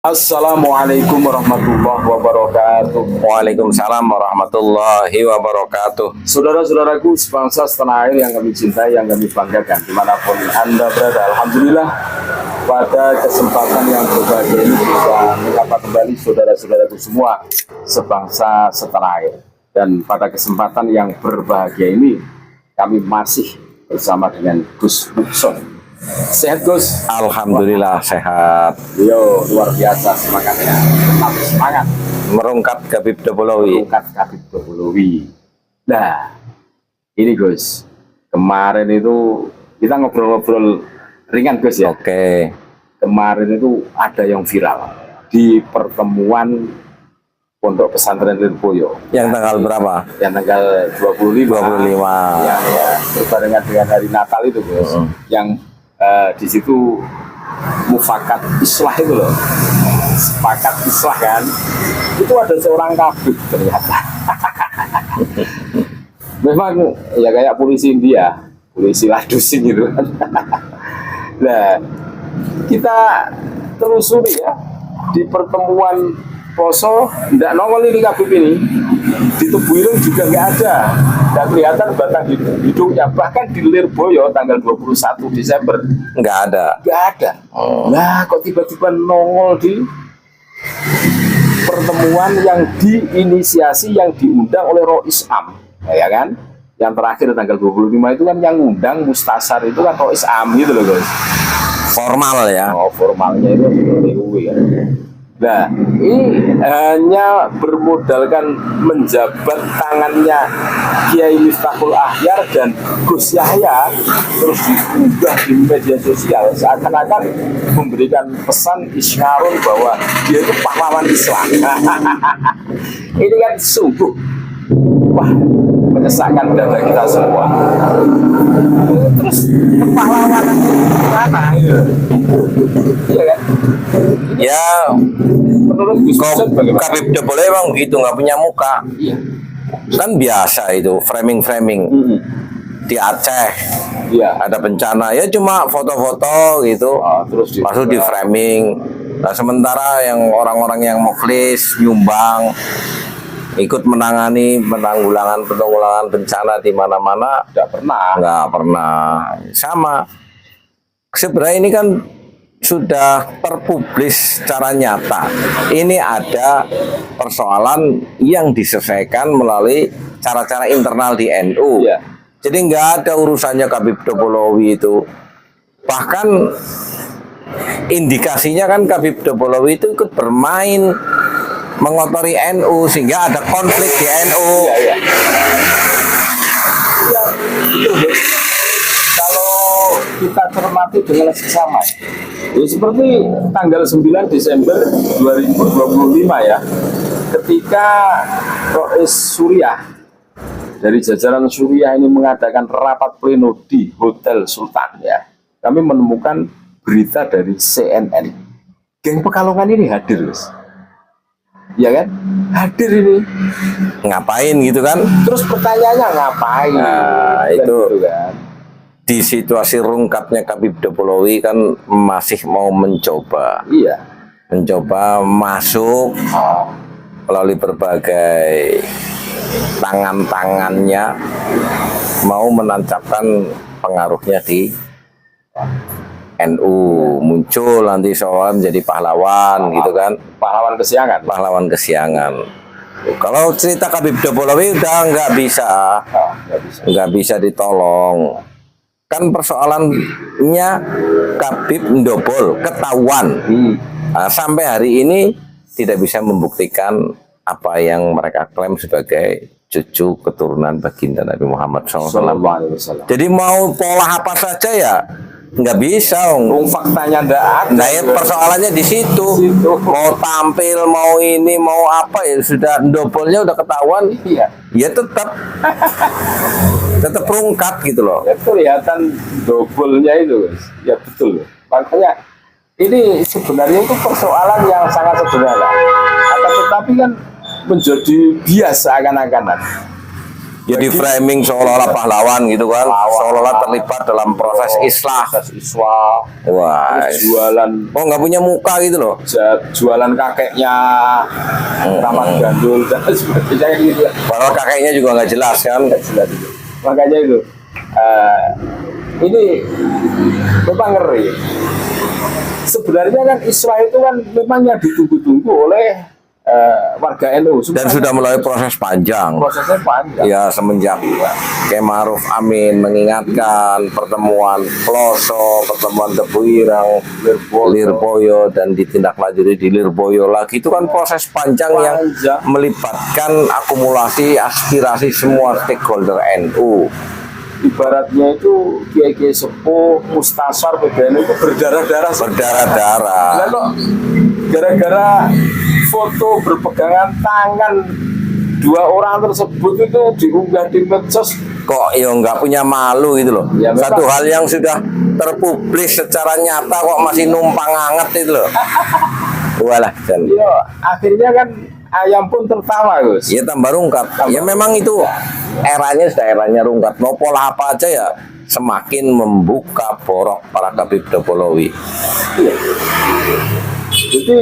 Assalamualaikum warahmatullahi wabarakatuh. Waalaikumsalam warahmatullahi wabarakatuh. Saudara-saudaraku sebangsa setanah air yang kami cintai, yang kami banggakan dimanapun Anda berada. Alhamdulillah pada kesempatan yang berbahagia ini bisa menyapa kembali saudara-saudaraku semua sebangsa setanah air. Dan pada kesempatan yang berbahagia ini kami masih bersama dengan Gus Bukson. Sehat Gus? Alhamdulillah sehat. Yo, luar biasa semangatnya. Tetap semangat. Merungkat Habib Dobolowi. Merungkat Habib Dobolowi. Nah, ini Gus. Kemarin itu kita ngobrol-ngobrol ringan Gus ya. Oke. Kemarin itu ada yang viral di pertemuan Pondok Pesantren Lirboyo. Yang tanggal berapa? Yang tanggal 25. 25. Ya, berbarengan dengan hari Natal itu Gus. Yang di situ mufakat islah itu loh, sepakat islah kan, itu ada seorang kabit ternyata. Memang ya kayak polisi India, polisi ladusing gitu. Nah, kita telusuri ya di pertemuan poso, tidak nongol ini kabit ini, di Tubuh Ireng juga nggak ada. Dan kelihatan batang hidungnya, bahkan di Lirboyo tanggal 21 Desember Nggak ada. nggak ada. Nah, kok tiba-tiba nongol di pertemuan yang diinisiasi, yang diundang oleh Rois Am, ya kan? Yang terakhir tanggal 25 itu kan yang undang Mustasar itu kan Rois Am gitu loh guys. Formal ya. Oh, formalnya itu seperti itu ya. Nah, ini hanya bermodalkan menjabat tangannya Kiai Miftahul Ahyar dan Gus Yahya terus diunggah di media sosial seakan-akan memberikan pesan isyarun bahwa dia itu pahlawan Islam. Ini kan sungguh wah, menyesakkan dada kita semua. Terus pahlawan mana? Iya kan? Ya. Menurut Gus Bukson bagaimana? Habib Dobolowi emang begitu, nggak punya muka. Iya. Kan biasa itu framing di Aceh. Iya. Ada bencana ya cuma foto-foto gitu. Terus Lalu di framing. Nah, sementara yang orang-orang yang muflis nyumbang ikut menangani penanggulangan bencana di mana-mana nggak pernah sama. Sebenarnya ini kan sudah terpublis secara nyata. Ini ada persoalan yang diselesaikan melalui cara-cara internal di NU. Ya. Jadi nggak ada urusannya Habib Dobolowi itu. Bahkan indikasinya kan Habib Dobolowi itu ikut bermain mengotori NU sehingga ada konflik di NU. Ya, betul. Kalau kita cermati dengan seksama, ya seperti tanggal 9 Desember 2025 ya, ketika Rois Suriah dari jajaran Suriah ini mengadakan rapat pleno di Hotel Sultan ya, kami menemukan berita dari CNN. Geng Pekalongan ini hadir, Mas. Ya kan? Hadir ini. Ngapain gitu kan? Terus pertanyaannya ngapain? Nah, Dan itu gitu kan. di situasi rungkapnya Habib Dobolowi kan masih mau mencoba Iya. masuk melalui berbagai tangan-tangannya, mau menancapkan pengaruhnya di NU, muncul nanti soal menjadi pahlawan gitu kan, Pahlawan kesiangan. Kalau cerita Habib Dobolowi udah nggak bisa ditolong. Kan persoalannya Habib Dobol ketahuan. Nah, sampai hari ini tidak bisa membuktikan apa yang mereka klaim sebagai cucu keturunan baginda Nabi Muhammad SAW. Jadi mau pola apa saja ya nggak bisa. Faktanya nggak ada. Nah, ya, persoalannya di situ. Mau tampil, mau ini, mau apa ya sudah dobolnya udah ketahuan. Iya. Ya tetap rungkat gitu loh. Ya kelihatan dobolnya itu, guys. Ya betul. Makanya ini sebenarnya itu persoalan yang sangat sederhana. Akan tetapi kan menjadi biasa akan-akan. Jadi framing seolah-olah pahlawan gitu kan, seolah-olah terlibat dalam proses islah. Iswa, Wah, jualan oh nggak punya muka gitu loh. jualan kakeknya Ramat Gandul dan sebagainya gitu. Padahal kakeknya juga nggak jelas kan. Jelas itu. Makanya itu ini memang ngeri. Sebenarnya kan Iswa itu kan memang yang ditunggu-tunggu oleh warga NU. Dan sudah melalui proses panjang. Prosesnya panjang. Ya semenjak Kiai Ma'ruf Amin mengingatkan pertemuan Ploso, pertemuan Tebu Ireng, Lirboyo dan ditindaklanjuti di Lirboyo lagi, itu kan proses panjang yang melibatkan akumulasi aspirasi semua stakeholder NU. Ibaratnya itu kiai-kiai sepuh, mustasar, PBNU itu berdarah-darah. Berdarah-darah. Lah kok gara-gara foto berpegangan tangan dua orang tersebut itu diunggah di medsos, Kok ya nggak punya malu gitu loh. Ya, memang. Satu hal yang sudah terpublis secara nyata kok masih numpang anget itu loh. Walah, Jan. ya akhirnya kan ayam pun tertawa, Gus. Ya tambah rungkat. Ya memang itu eranya sudah eranya rungkat. Mau pola apa aja ya semakin membuka borok para Habib Dobolowi. Iya. Jadi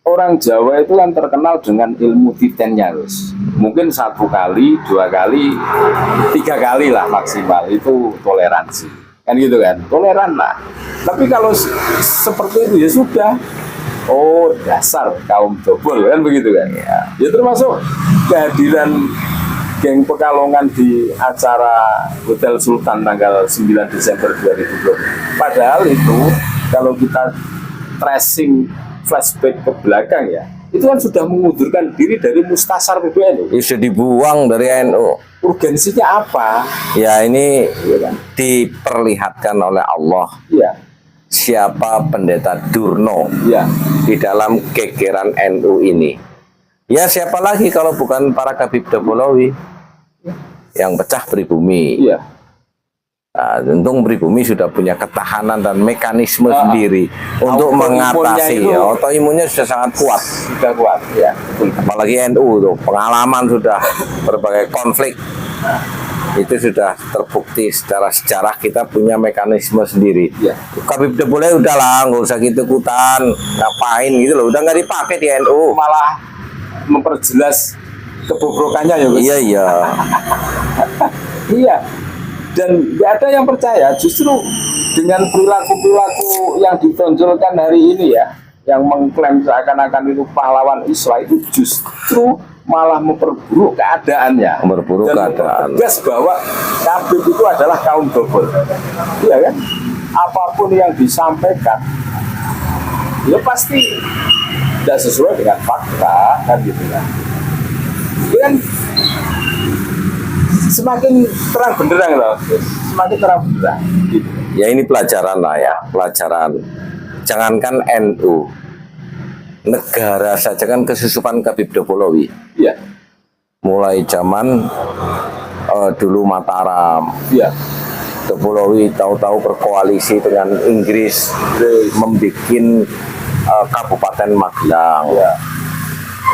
orang Jawa itu kan terkenal dengan ilmu titennya, Gus. Mungkin 1 kali, 2 kali, 3 kali lah maksimal itu toleransi. Kan gitu kan, toleran lah. Tapi kalau seperti itu ya sudah. Oh, dasar kaum dobol kan begitu kan. Ya termasuk kehadiran geng Pekalongan di acara Hotel Sultan tanggal 9 Desember 2020. Padahal itu kalau kita tracing flashback ke belakang ya, itu kan sudah mengundurkan diri dari Mustasar PBNU. Itu dibuang dari NU. Urgensinya apa? Ya ini Iya kan? diperlihatkan oleh Allah Iya, siapa pendeta Durno iya, di dalam gegeran NU ini. Ya siapa lagi kalau bukan para Habib Dobolowi yang pecah pribumi. iya. Nah, untung pribumi sudah punya ketahanan dan mekanisme sendiri untuk autoimunnya mengatasi. itu- Autoimunnya sudah sangat kuat. Sudah kuat, ya. Betul. Apalagi NU tuh pengalaman sudah berbagai konflik. Itu sudah terbukti secara sejarah kita punya mekanisme sendiri. Iya. Habib Dobolowi udah lah, nggak usah gitu ikutan, ngapain gitu loh, udah nggak dipakai di NU. Malah memperjelas kebobrokannya ya, Gus. Iya iya. Iya. Dan nggak ada yang percaya, justru dengan perilaku-perilaku yang ditonjolkan hari ini ya, yang mengklaim seakan-akan itu pahlawan Iswa, itu justru malah memperburuk keadaannya. Memperburuk dan keadaan. tegas bahwa Habib itu adalah kaum dobol. Iya kan? Apapun yang disampaikan, ya pasti tidak sesuai dengan fakta, kan gitu kan. Ini kan semakin terang benderang loh, semakin terang benderang. Gitu. Ya ini pelajaran lah ya, pelajaran. Jangankan NU, negara saja kan kesusupan Habib Dobolowi. Iya, Mulai zaman dulu Mataram, iya, Dobolowi tahu-tahu berkoalisi dengan Inggris, membuat Kabupaten Magelang. iya,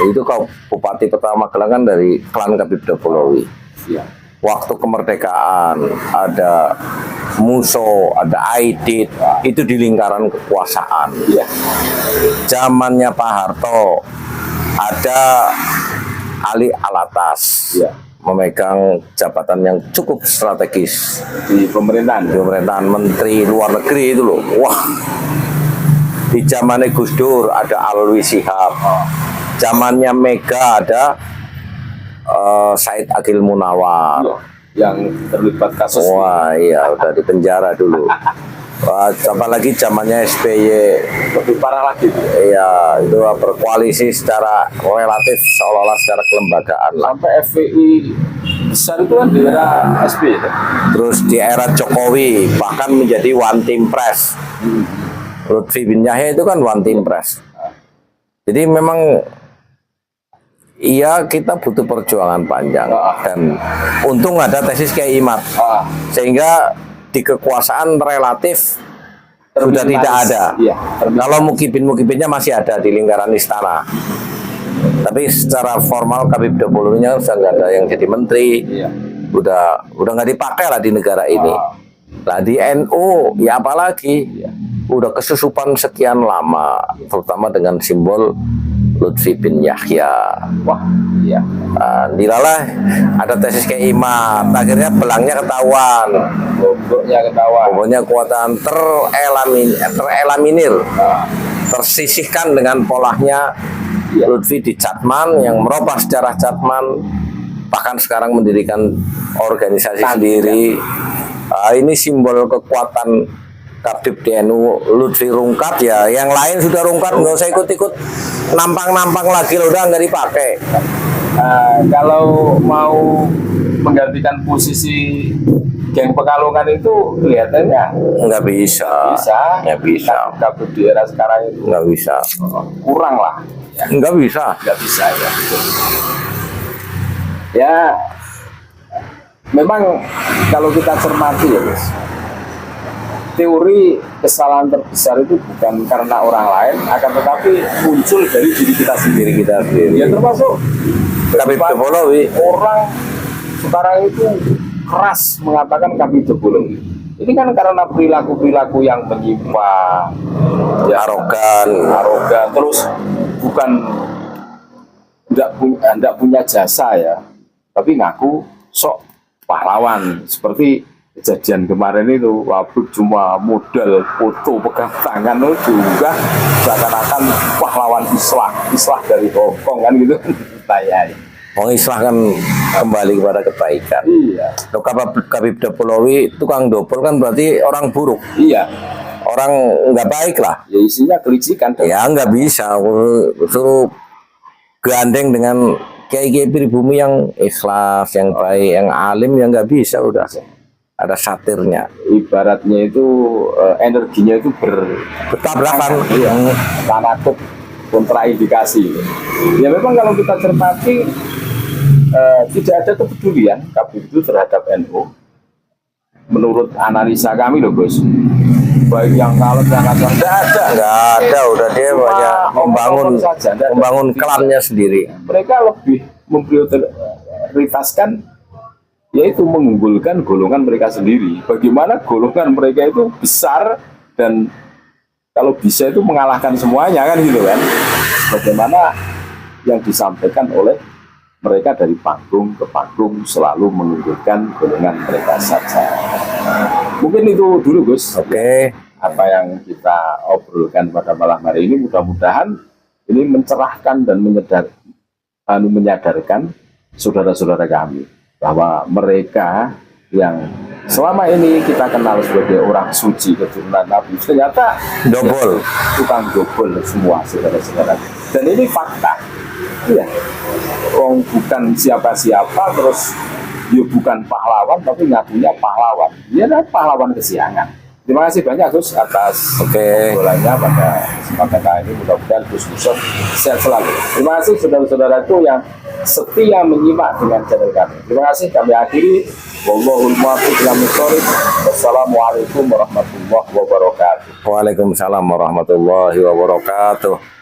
Itu Bupati pertama Magelang kan dari klan Habib Dobolowi. iya. Waktu kemerdekaan ada Muso, ada Aidit, itu di lingkaran kekuasaan. Iya, Zamannya Pak Harto ada Ali Alatas, iya. memegang jabatan yang cukup strategis Di pemerintahan. di pemerintahan, menteri luar negeri itu loh. Wah, di zamannya Gus Dur ada Alwi Shihab, zamannya Mega ada Said Akil Munawar. Iya, yang terlibat kasus. Wah iya udah di penjara dulu. Wah, apalagi zamannya SBY, Lebih parah lagi. iya itu berkoalisi secara relatif seolah-olah secara kelembagaan lah. Sampai FPI besar itu kan di era SBY itu. Terus di era Jokowi bahkan menjadi one team press. Lutfi bin Yahya itu kan one team press. Jadi memang iya kita butuh perjuangan panjang dan untung ada tesis kayak Imad sehingga di kekuasaan relatif sudah tidak ada. Iya, Kalau mukibin-mukibinnya masih ada di lingkaran istana. Tapi secara formal Habib Dobolowinya sudah nggak ada yang jadi menteri, iya. udah nggak dipakai lah di negara ini. Lah di NU ya apalagi udah kesusupan sekian lama, terutama dengan simbol Lutfi bin Yahya. Wah, iya. Dilalah ada tesis keimat, akhirnya belangnya ketahuan, Boboknya ketawa. pokoknya kekuatan terelaminir, tersisihkan dengan polahnya Lutfi di Catman yang merubah sejarah Catman, bahkan sekarang mendirikan organisasi sendiri. Ini simbol kekuatan Kabib DNU Lutfi rungkat ya, yang lain sudah rungkat, nggak usah ikut-ikut nampang-nampang lagi, udah nggak dipakai. Kalau mau menggantikan posisi geng Pekalongan itu kelihatannya Nggak bisa, nggak bisa, Kabib di era sekarang itu nggak bisa, kurang lah. Ya, nggak bisa. nggak bisa ya. Ya, memang kalau kita cermati ya, Mas, teori kesalahan terbesar itu bukan karena orang lain, akan tetapi muncul dari diri kita sendiri. Ya termasuk Kabib Dopolowi. orang sekarang itu keras mengatakan Kabib Dopolowi. Ini kan karena perilaku-perilaku yang menyimpang, ya, arogan, terus bukan tidak punya jasa ya, tapi ngaku sok pahlawan. Seperti kejadian kemarin itu, wabuk cuma modal foto pegang tangan itu juga seakan-akan pahlawan islah dari Hongkong kan gitu. Tayai. Islah kan kembali kepada kebaikan. Iya. Loh, Kabib Dopolowi tukang dopol kan berarti orang buruk, Iya. orang nggak baik lah. Ya isinya kelicikan. Ya nggak bisa suruh gandeng dengan kiai-kiai pribumi yang ikhlas, yang baik, yang alim, yang nggak bisa, udah ada satirnya. Ibaratnya itu energinya itu Bertabrakan. Iya. Tanakut kontraindikasi. Ya memang kalau kita cermati tidak ada kepedulian Kabib itu terhadap NU. Menurut analisa kami loh, Bos. Baik yang kalau yang kasar Nggak ada, udah dia banyak membangun klannya sendiri. Mereka lebih memprioritaskan yaitu mengunggulkan golongan mereka sendiri. Bagaimana golongan mereka itu besar dan kalau bisa itu mengalahkan semuanya kan gitu kan. Bagaimana yang disampaikan oleh mereka dari panggung ke panggung selalu menunjukkan golongan mereka saja. Mungkin itu dulu, Gus. Oke. Apa yang kita obrolkan pada malam hari ini, mudah-mudahan ini mencerahkan dan menyadarkan saudara-saudara kami bahwa mereka yang selama ini kita kenal sebagai orang suci keturunan Nabi, ternyata Dobol. tukang dobol semua saudara-saudara. Dan ini fakta. Iya. Orang bukan siapa-siapa, terus dia bukan pahlawan, tapi ngakunya pahlawan. Dia adalah pahlawan kesiangan. Terima kasih banyak, Gus, atas obrolannya pada kesempatan kali ini. Mudah-mudahan Gus Muson sehat selalu. Terima kasih saudara-saudaraku yang setia menyimak dengan channel kami. Terima kasih, kami akhiri. Wallahul muwaffiq ila aqwamit thoriq. Wassalamualaikum warahmatullahi wabarakatuh. Waalaikumsalam warahmatullahi wabarakatuh.